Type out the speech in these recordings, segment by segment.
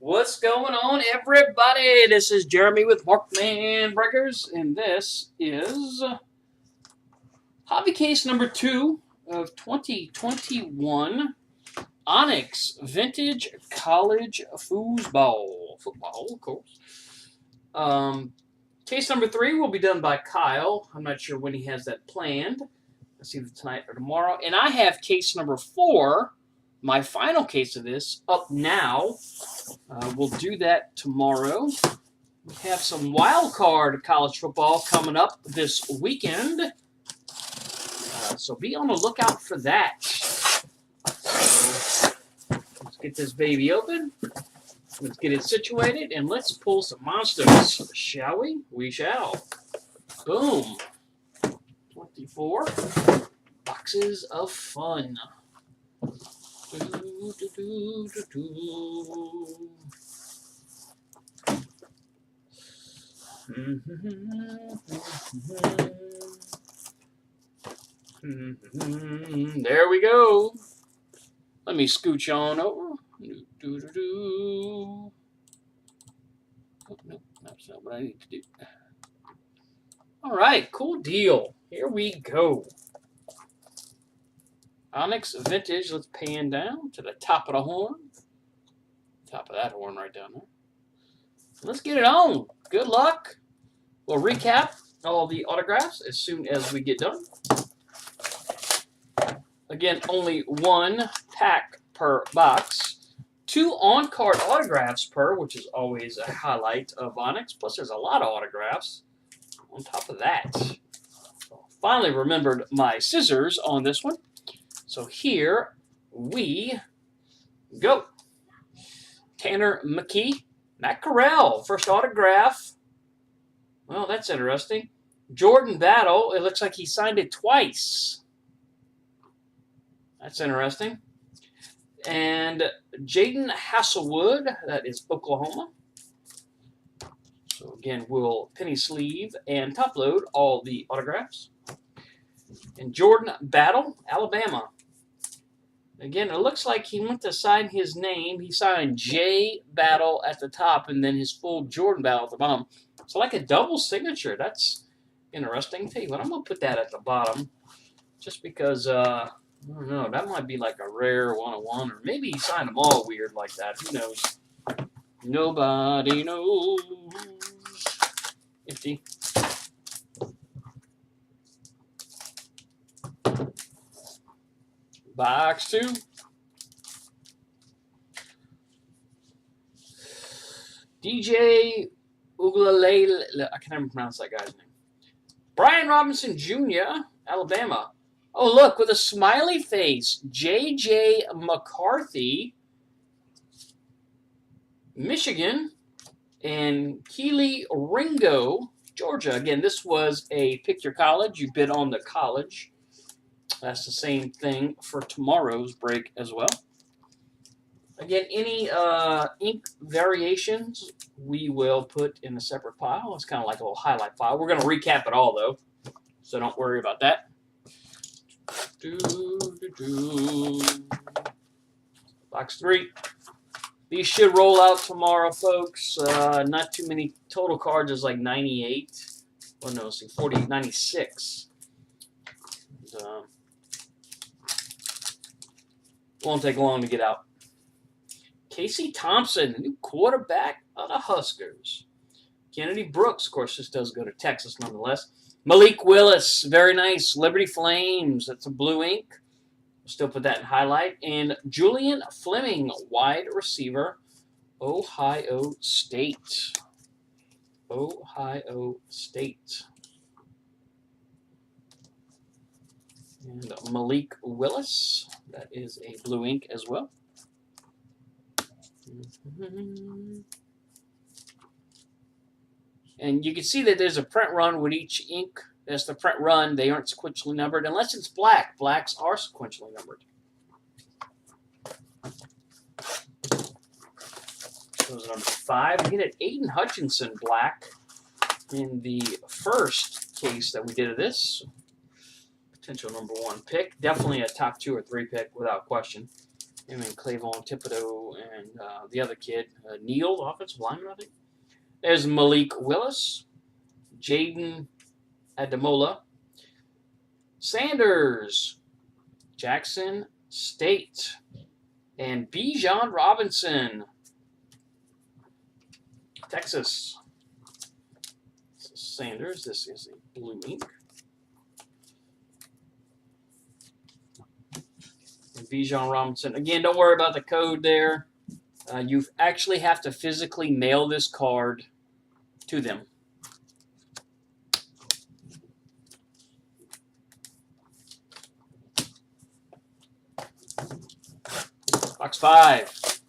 What's going on, everybody? This is Jeremy with Markman Breakers, and this is hobby case number 2 of 2021 Onyx Vintage College Foosball. Football, of course. Case number 3 will be done by Kyle. I'm not sure when he has that planned. Let's see if it's tonight or tomorrow. And I have case number 4, my final case of this, up now. We'll do that tomorrow. We have some wild card college football coming up this weekend. So be on the lookout for that. So let's get this baby open. Let's get it situated, and let's pull some monsters, shall we? We shall. Boom. 24 boxes of fun. There we go. Let me scooch on over. Oh, no, that's not what I need to do. All right, cool deal. Here we go. Onyx Vintage, let's pan down to the top of the horn. Top of that horn right down there. Let's get it on. Good luck. We'll recap all the autographs as soon as we get done. Again, only 1 pack per box. 2 on-card autographs per, which is always a highlight of Onyx. Plus, there's a lot of autographs on top of that. So, finally remembered my scissors on this one. So here we go. Tanner McKee, Matt Corral, first autograph. Well, that's interesting. Jordan Battle, it looks like he signed it twice. That's interesting. And Jaden Hasselwood, that is Oklahoma. So again, we'll penny sleeve and top load all the autographs. And Jordan Battle, Alabama. Again, it looks like he went to sign his name. He signed J Battle at the top and then his full Jordan Battle at the bottom. So like a double signature. That's interesting. Tell you what, I'm going to put that at the bottom just because, I don't know, that might be like a rare 101, or maybe he signed them all weird like that. Who knows? Nobody knows. Empty. Box 2. DJ Ugalele, I can't even pronounce that guy's name. Brian Robinson Jr., Alabama. Oh, look, with a smiley face. J.J. McCarthy, Michigan. And Keely Ringo, Georgia. Again, this was a pick your college. You bid on the college. That's the same thing for tomorrow's break as well. Again, any ink variations we will put in a separate pile. It's kind of like a little highlight file. We're going to recap it all, though, so don't worry about that. Box 3. These should roll out tomorrow, folks. Not too many total cards. Is like 98. Oh, no, see, 40, 96. And, won't take long to get out. Casey Thompson, the new quarterback of the Huskers. Kennedy Brooks, of course, this does go to Texas nonetheless. Malik Willis, very nice. Liberty Flames, that's a blue ink. We'll still put that in highlight. And Julian Fleming, wide receiver, Ohio State. Ohio State. And Malik Willis, that is a blue ink as well. And you can see that there's a print run with each ink. That's the print run. They aren't sequentially numbered unless it's black. Blacks are sequentially numbered. Those are number 5. We get an Aiden Hutchinson black in the first case that we did of this. Potential number 1 pick. Definitely a top 2 or 3 pick without question. Him and Clavon Thibodeau and the other kid, Neal, offensive lineman, I think. There's Malik Willis, Jaden Ademola, Sanders, Jackson State, and Bijan Robinson, Texas. Sanders, this is a blue ink. And Bijan Robinson. Again, don't worry about the code there. You actually have to physically mail this card to them. Box 5.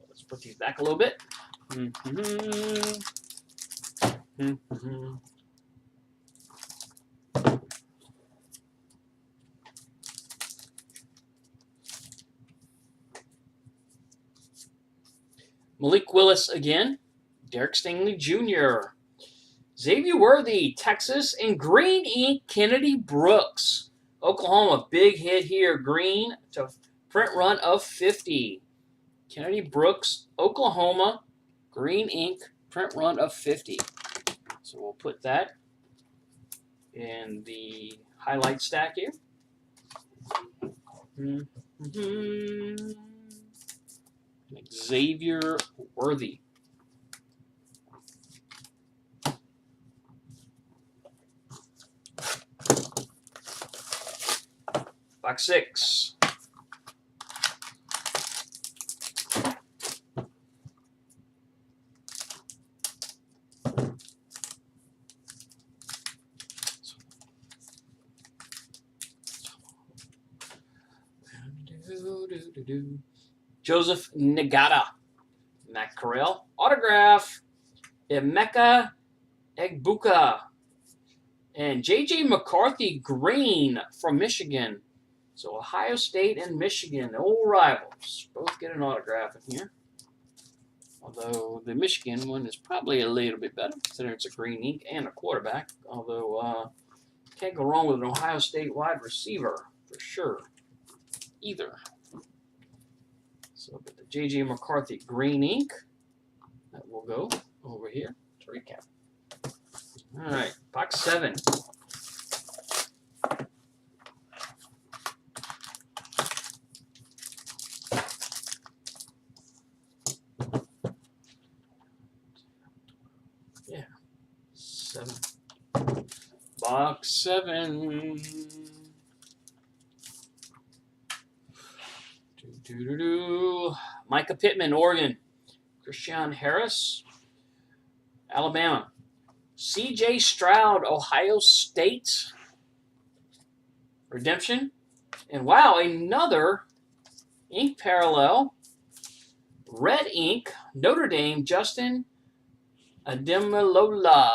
Let's put these back a little bit. Malik Willis again. Derek Stingley Jr. Xavier Worthy, Texas, and green ink, Kennedy Brooks. Oklahoma, big hit here. Green to print run of 50. Kennedy Brooks, Oklahoma, green ink, print run of 50. So we'll put that in the highlight stack here. Xavier Worthy. Box 6. Joseph Nagata, Matt Corral, autograph, Emeka Egbuka, and J.J. McCarthy Green from Michigan. So Ohio State and Michigan, the old rivals, both get an autograph in here. Although the Michigan one is probably a little bit better, considering it's a green ink and a quarterback. Although can't go wrong with an Ohio State wide receiver for sure, either. So but the J.J. McCarthy green ink, that will go over here to recap. All right, box 7. Yeah, 7. Box 7. Micah Pittman, Oregon. Christian Harris, Alabama. C.J. Stroud, Ohio State. Redemption. And wow, another ink parallel. Red ink, Notre Dame, Justin Ademilola.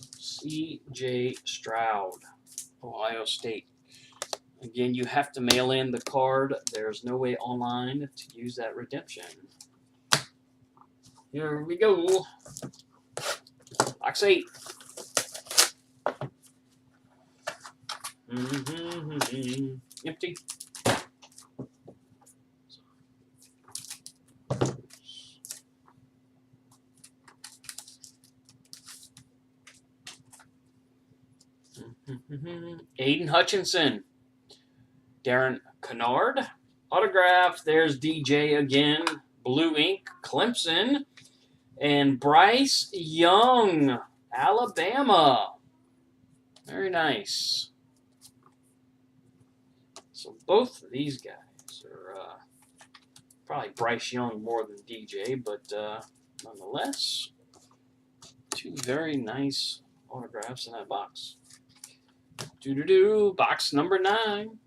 C.J. Stroud, Ohio State. Again, you have to mail in the card. There's no way online to use that redemption. Here we go. Box 8. Empty. Aiden Hutchinson, Darren Kennard, autograph. There's DJ again, blue ink, Clemson, and Bryce Young, Alabama. Very nice. So both of these guys are probably Bryce Young more than DJ, but nonetheless, 2 very nice autographs in that box. Box number 9.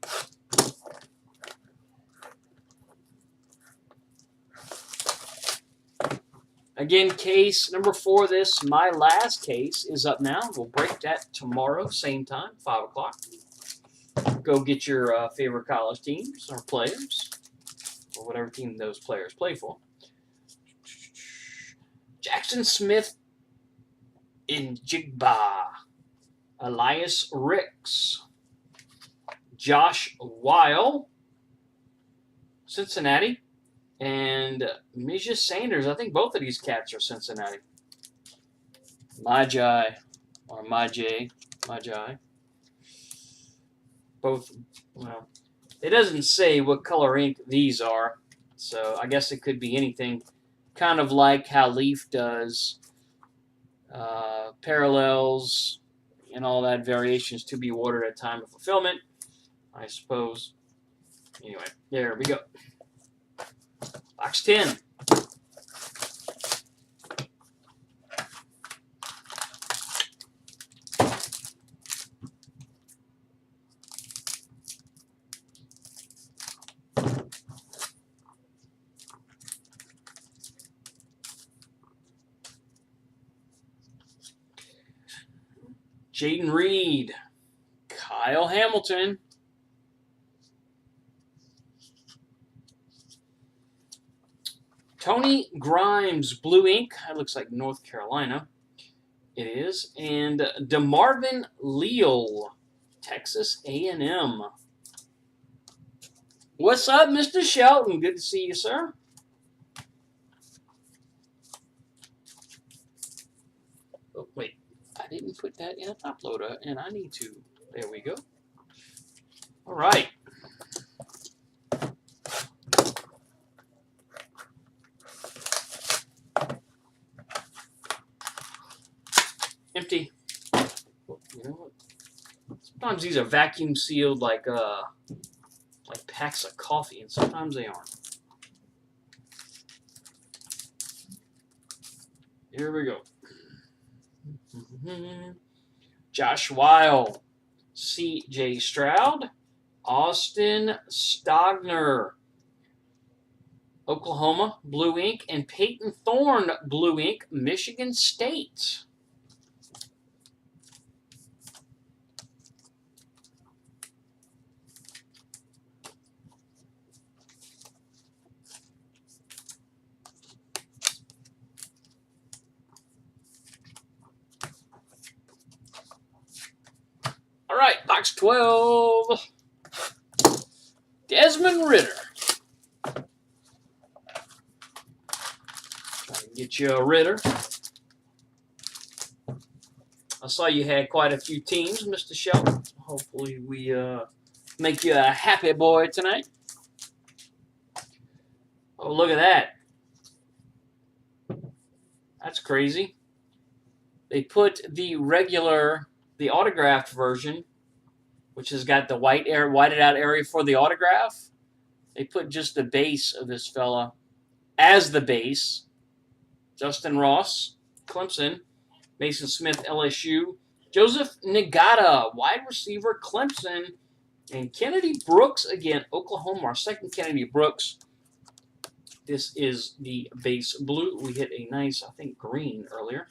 Again, case number 4. This, my last case, is up now. We'll break that tomorrow, same time, 5 o'clock. Go get your favorite college teams or players, or whatever team those players play for. Jackson Smith Njigba, Elias Ricks, Josh Weil, Cincinnati, and Misha Sanders. I think both of these cats are Cincinnati. Magi, or Magi. Both, well, it doesn't say what color ink these are, so I guess it could be anything. Kind of like how Leaf does parallels and all that, variations to be ordered at time of fulfillment, I suppose. Anyway, there we go. Box 10. Jaden Reed, Kyle Hamilton, Tony Grimes, blue ink. That looks like North Carolina. It is. And DeMarvin Leal, Texas A&M. What's up, Mr. Shelton? Good to see you, sir. Oh, wait. I didn't put that in a top loader, and I need to. There we go. All right. Empty. You know what? Sometimes these are vacuum sealed like packs of coffee, and sometimes they aren't. Here we go. Josh Weil, C.J. Stroud, Austin Stogner, Oklahoma, blue ink, and Peyton Thorne, blue ink, Michigan State. All right, box 12. Desmond Ritter. Trying to get you a Ritter. I saw you had quite a few teams, Mr. Shelton. Hopefully we make you a happy boy tonight. Oh, look at that. That's crazy. They put the autographed version, which has got the whited out area for the autograph. They put just the base of this fella as the base. Justin Ross, Clemson. Mason Smith, LSU. Joseph Nagata, wide receiver, Clemson. And Kennedy Brooks, again, Oklahoma, our second Kennedy Brooks. This is the base blue. We hit a nice, I think, green earlier.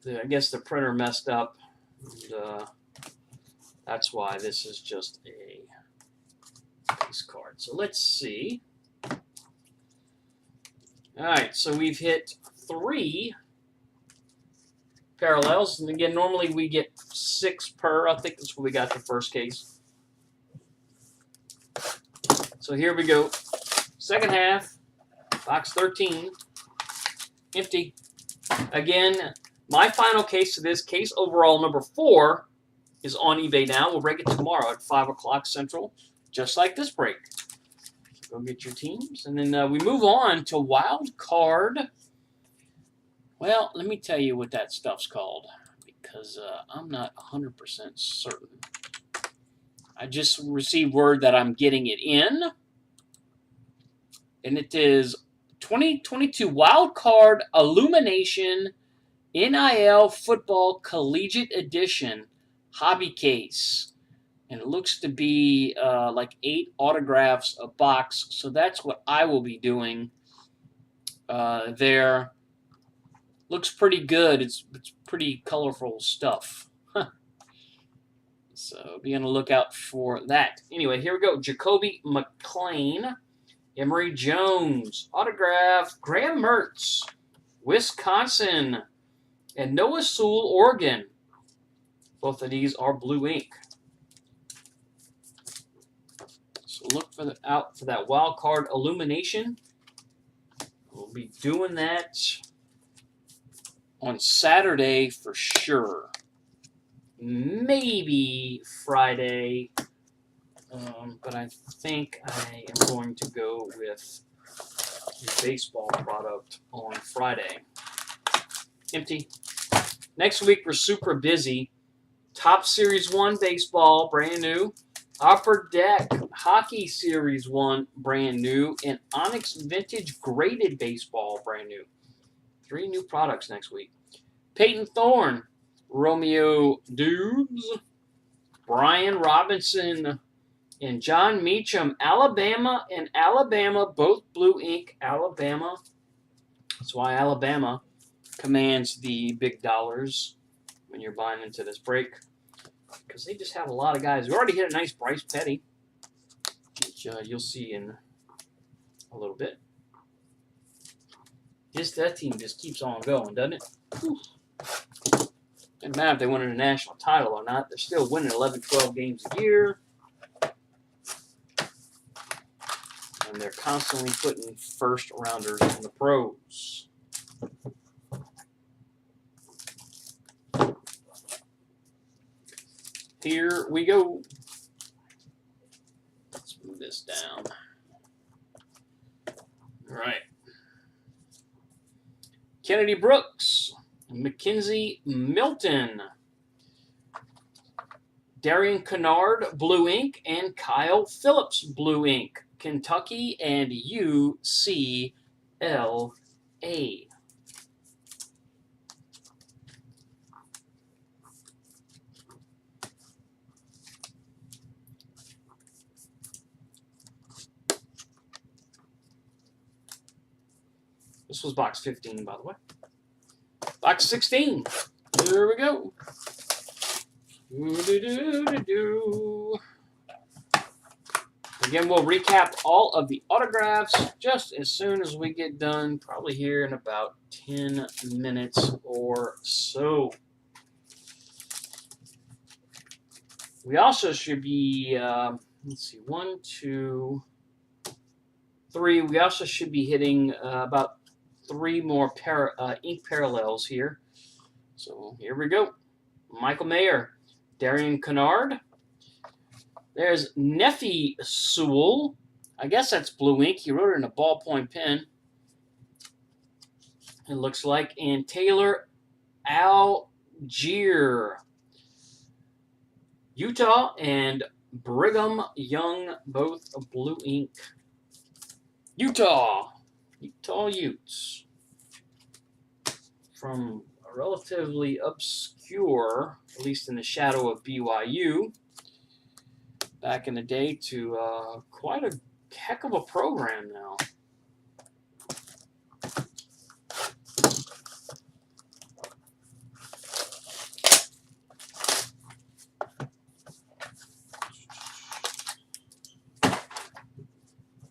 I guess the printer messed up. And, that's why this is just a base card. So let's see. All right, so we've hit 3 parallels. And again, normally we get 6 per. I think that's what we got the first case. So here we go. Second half, box 13, empty. Again, my final case of this, case overall number 4, is on eBay now. We'll break it tomorrow at 5 o'clock Central, just like this break. Go get your teams. And then we move on to Wild Card. Well, let me tell you what that stuff's called, because I'm not 100% certain. I just received word that I'm getting it in. And it is 2022 Wild Card Illumination NIL Football Collegiate Edition hobby case. And it looks to be like 8 autographs a box. So that's what I will be doing there. Looks pretty good. It's pretty colorful stuff. So be on the lookout for that. Anyway, here we go. Jacoby McClain, Emory Jones, autograph, Graham Mertz, Wisconsin, and Noah Sewell, Oregon. Both of these are blue ink. So look out for that wild card illumination. We'll be doing that on Saturday for sure. Maybe Friday, but I think I am going to go with the baseball product on Friday. Empty. Next week, we're super busy. Top Series 1 baseball, brand new. Upper Deck Hockey Series 1, brand new. And Onyx Vintage Graded Baseball, brand new. 3 new products next week. Peyton Thorne, Romeo Dubes, Brian Robinson, and John Meacham, Alabama and Alabama, both blue ink. Alabama. That's why Alabama commands the big dollars when you're buying into this break, because they just have a lot of guys. We already hit a nice Bryce Petty, which you'll see in a little bit. That team just keeps on going, doesn't it? Whew. Doesn't matter if they win a national title or not. They're still winning 11, 12 games a year. And they're constantly putting first-rounders in the pros. Here we go. Let's move this down. All right. Kennedy Brooks, Mackenzie Milton, Darian Kennard, blue ink, and Kyle Phillips, blue ink. Kentucky and UCLA. This was box 15, by the way. Box 16. Here we go. Again, we'll recap all of the autographs just as soon as we get done, probably here in about 10 minutes or so. We also should be, let's see, 1, 2, 3. We also should be hitting about 3 more ink parallels here. So here we go. Michael Mayer, Darian Kennard. There's Nephi Sewell. I guess that's blue ink. He wrote it in a ballpoint pen. It looks like. And Taylor Algier. Utah and Brigham Young, both blue ink. Utah Utes. From a relatively obscure, at least in the shadow of BYU, back in the day, to quite a heck of a program now.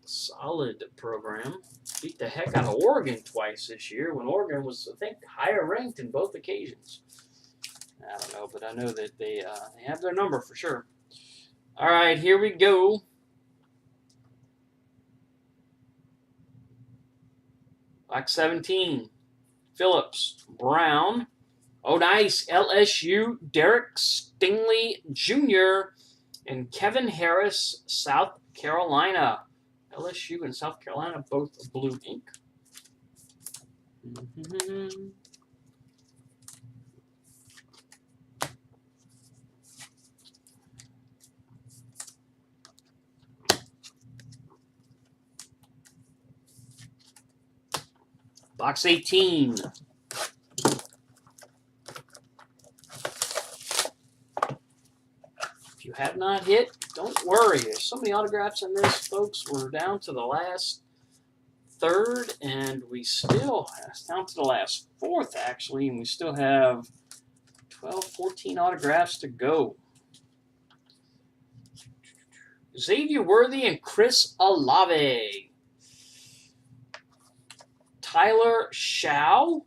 Solid program. Beat the heck out of Oregon twice this year, when Oregon was, I think, higher ranked in both occasions. I don't know, but I know that they have their number for sure. All right, here we go. Box 17. Phillips, Brown. Oh, nice. LSU, Derek Stingley Jr. and Kevin Harris, South Carolina. LSU and South Carolina, both blue ink. Box 18. If you have not hit, don't worry. There's so many autographs in this, folks. We're down to the last third, and we still, down to the last fourth, actually, and we still have 12, 14 autographs to go. Xavier Worthy and Chris Olave. Tyler Shaw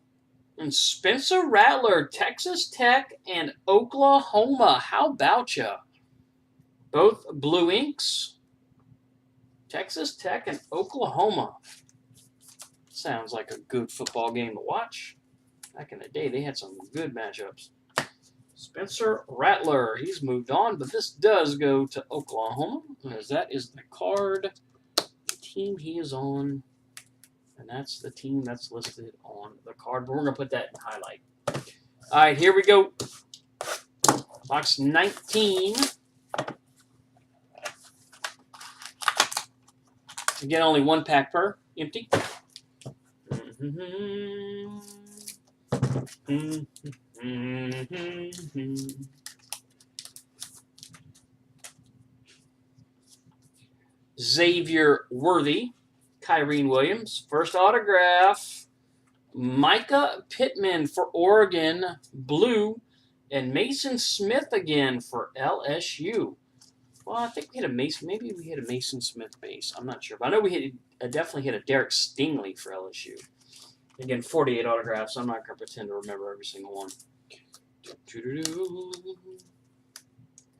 and Spencer Rattler, Texas Tech and Oklahoma. How about ya? Both blue inks. Texas Tech and Oklahoma. Sounds like a good football game to watch. Back in the day, they had some good matchups. Spencer Rattler, he's moved on, but this does go to Oklahoma, as that is the card, the team he is on, and that's the team that's listed on the card. But we're going to put that in highlight. All right, here we go. Box 19. Again, only one pack per, empty. Xavier Worthy, Kyrene Williams, first autograph. Micah Pittman for Oregon, blue, and Mason Smith again for LSU. Well, I think we hit a Mason. Maybe we hit a Mason Smith base. I'm not sure, but I know we definitely hit a Derek Stingley for LSU. Again, 48 autographs. I'm not going to pretend to remember every single one.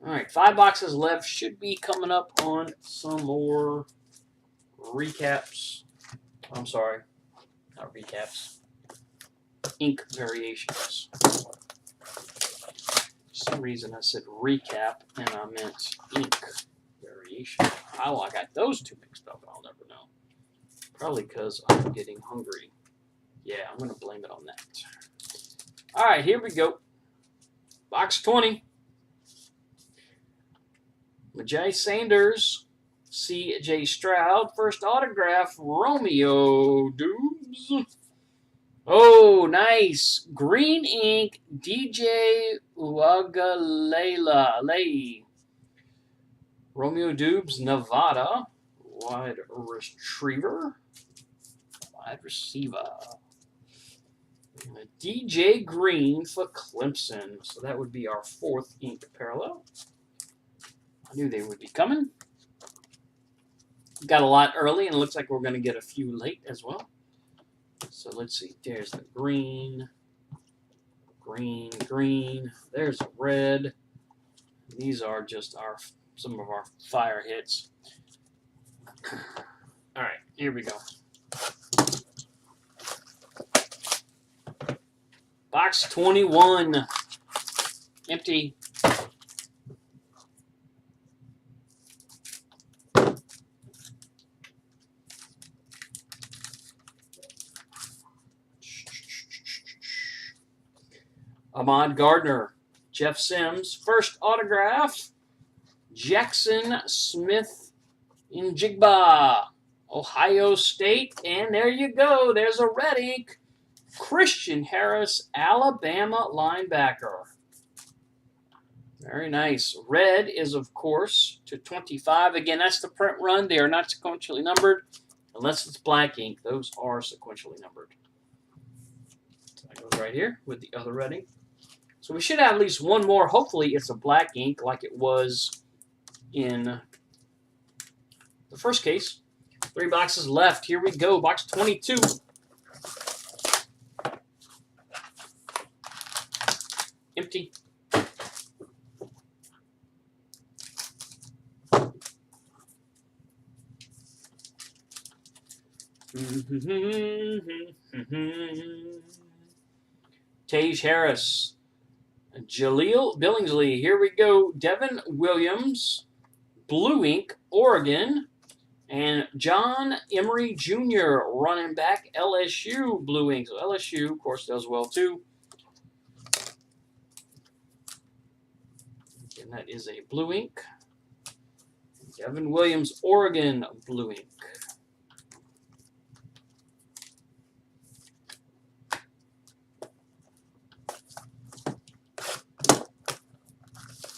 All right, 5 boxes left. Should be coming up on some more recaps. I'm sorry, not recaps. Ink variations. For some reason I said recap and I meant ink variation. How I got those two mixed up, I'll never know. Probably because I'm getting hungry. Yeah, I'm going to blame it on that. All right, here we go. Box 20. Majay Sanders, C.J. Stroud, first autograph, Romeo Dubes. Oh, nice. Green ink, DJ Uagalela. Romeo Dubes, Nevada, wide receiver. DJ Green for Clemson. So that would be our 4th ink parallel. I knew they would be coming. Got a lot early, and it looks like we're going to get a few late as well. So let's see. There's the green. There's the red. These are just some of our fire hits. All right, here we go. Box 21. Empty. Ahmad Gardner, Jeff Sims, first autograph, Jackson Smith in Jigba, Ohio State, and there you go. There's a red ink, Christian Harris, Alabama linebacker. Very nice. Red is, of course, to 25. Again, that's the print run. They are not sequentially numbered unless it's black ink. Those are sequentially numbered. So that goes right here with the other red ink. So we should have at least one more. Hopefully it's a black ink like it was in the first case. 3 boxes left. Here we go. Box 22. Empty. Tage Harris. Jaleel Billingsley. Here we go. Devin Williams, blue ink, Oregon. And John Emery Jr., running back, LSU, blue ink. So LSU, of course, does well too. And that is a blue ink. Devin Williams, Oregon, blue ink.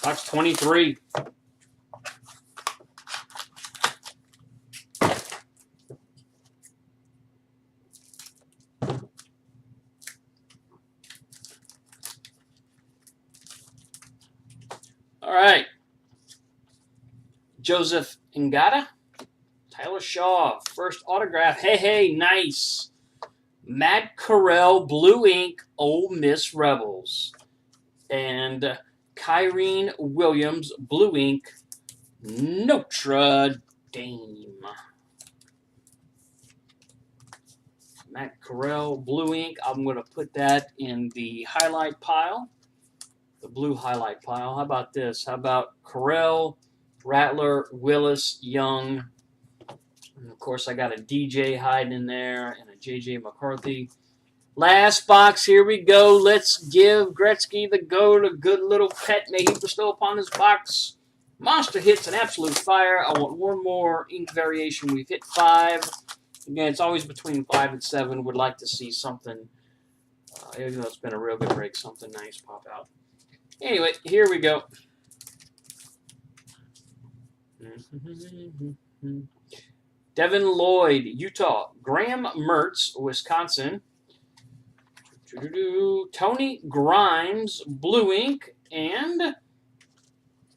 Box 23. All right. Joseph Ngata. Tyler Shaw. First autograph. Hey, nice. Matt Corral, blue ink, Ole Miss Rebels. And Kyrene Williams, blue ink, Notre Dame. Matt Corral, blue ink. I'm going to put that in the highlight pile, the blue highlight pile. How about this? How about Corral, Rattler, Willis, Young? And of course, I got a DJ hiding in there and a JJ McCarthy. Last box, here we go. Let's give Gretzky the gold, a good little pet. May he bestow upon his box. Monster hits an absolute fire. I want one more ink variation. We've hit 5. Again, it's always between 5 and 7. Would like to see something, even though it's been a real good break, something nice pop out. Anyway, here we go. Devin Lloyd, Utah. Graham Mertz, Wisconsin. Tony Grimes, blue ink. And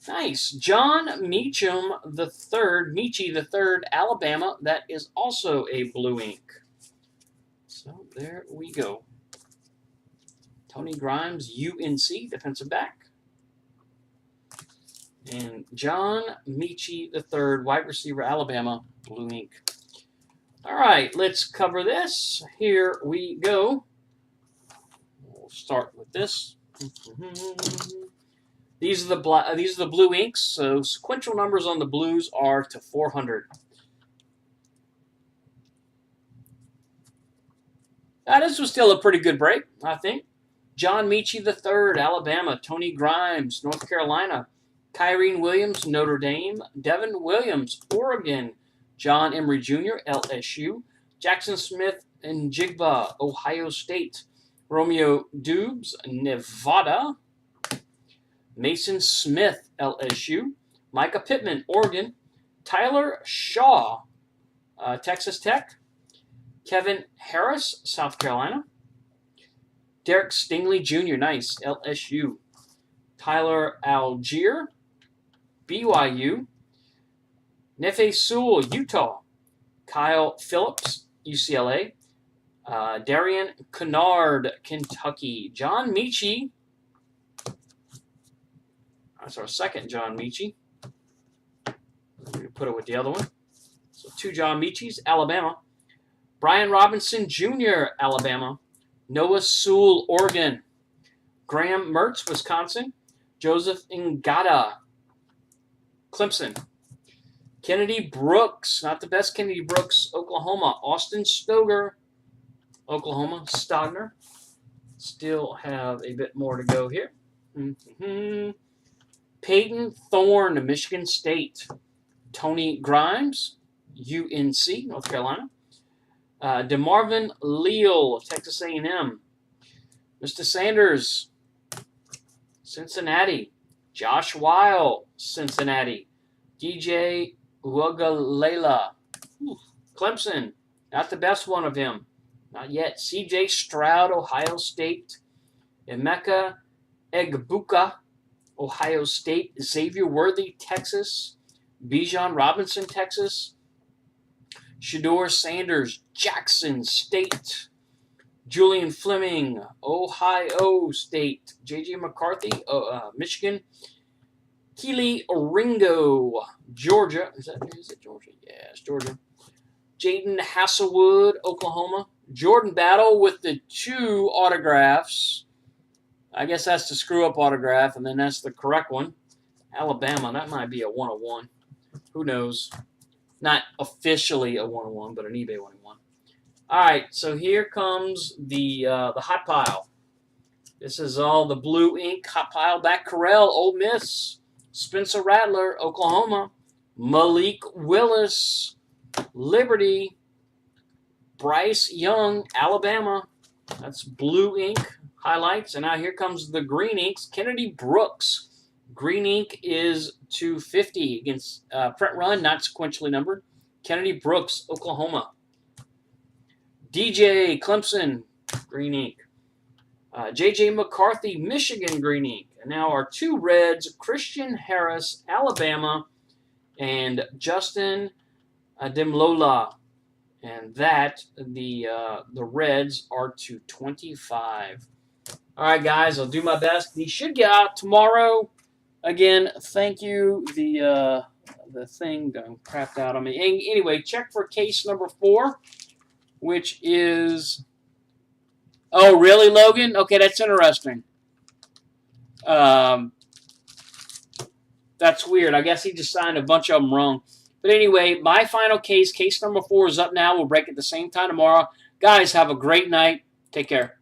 nice. John Meacham Michie the third, Alabama. That is also a blue ink. So there we go. Tony Grimes, UNC, defensive back. And John Michie the third, wide receiver, Alabama, blue ink. All right, let's cover this. Here we go. We'll start with this. These are the blue inks. So sequential numbers on the blues are to 400. This was still a pretty good break, I think. John Michie III, Alabama. Tony Grimes, North Carolina. Kyrene Williams, Notre Dame. Devin Williams, Oregon. John Emery Jr., LSU. Jackson Smith and Jigba, Ohio State. Romeo Dubes, Nevada. Mason Smith, LSU. Micah Pittman, Oregon. Tyler Shaw, Texas Tech. Kevin Harris, South Carolina. Derek Stingley Jr., nice, LSU. Tyler Algier, BYU. Nefe Sewell, Utah. Kyle Phillips, UCLA. Darian Kennard, Kentucky. John Michie. That's our second John Michie. I'm going to put it with the other one. So 2 John Michies, Alabama. Brian Robinson Jr., Alabama. Noah Sewell, Oregon. Graham Mertz, Wisconsin. Joseph Ngata, Clemson. Kennedy Brooks, not the best Kennedy Brooks, Oklahoma. Austin Stoger, Oklahoma. Stogner. Still have a bit more to go here. Peyton Thorne, Michigan State. Tony Grimes, UNC, North Carolina. DeMarvin Leal, Texas A&M. Mr. Sanders, Cincinnati. Josh Weil, Cincinnati. DJ Uagalela, Clemson. Not the best one of him. Not yet. CJ Stroud, Ohio State. Emeka Egbuka, Ohio State. Xavier Worthy, Texas. Bijan Robinson, Texas. Shador Sanders, Jackson State. Julian Fleming, Ohio State. J.J. McCarthy, Michigan. Keely Ringo, Georgia. Is it Georgia? Yeah, it's Georgia. Jaden Hasselwood, Oklahoma. Jordan Battle with the 2 autographs. I guess that's the screw-up autograph, and then that's the correct one. Alabama, that might be a 101. Who knows? Not officially a 101, but an eBay 101. All right, so here comes the hot pile. This is all the blue ink hot pile. Matt Corral, Ole Miss. Spencer Rattler, Oklahoma. Malik Willis, Liberty. Bryce Young, Alabama. That's blue ink highlights. And now here comes the green inks. Kennedy Brooks. Green ink is 250 against print run, not sequentially numbered. Kennedy Brooks, Oklahoma. DJ Clemson, green ink. J.J. McCarthy, Michigan, green ink. And now our 2 reds, Christian Harris, Alabama, and Justin Demlola. And that, the Reds are to 25. All right, guys, I'll do my best. These should get out tomorrow. Again, thank you. The thing crapped out on me. Anyway, check for case number 4, which is... Oh, really, Logan? Okay, that's interesting. That's weird. I guess he just signed a bunch of them wrong. But anyway, my final case number 4, is up now. We'll break at the same time tomorrow. Guys, have a great night. Take care.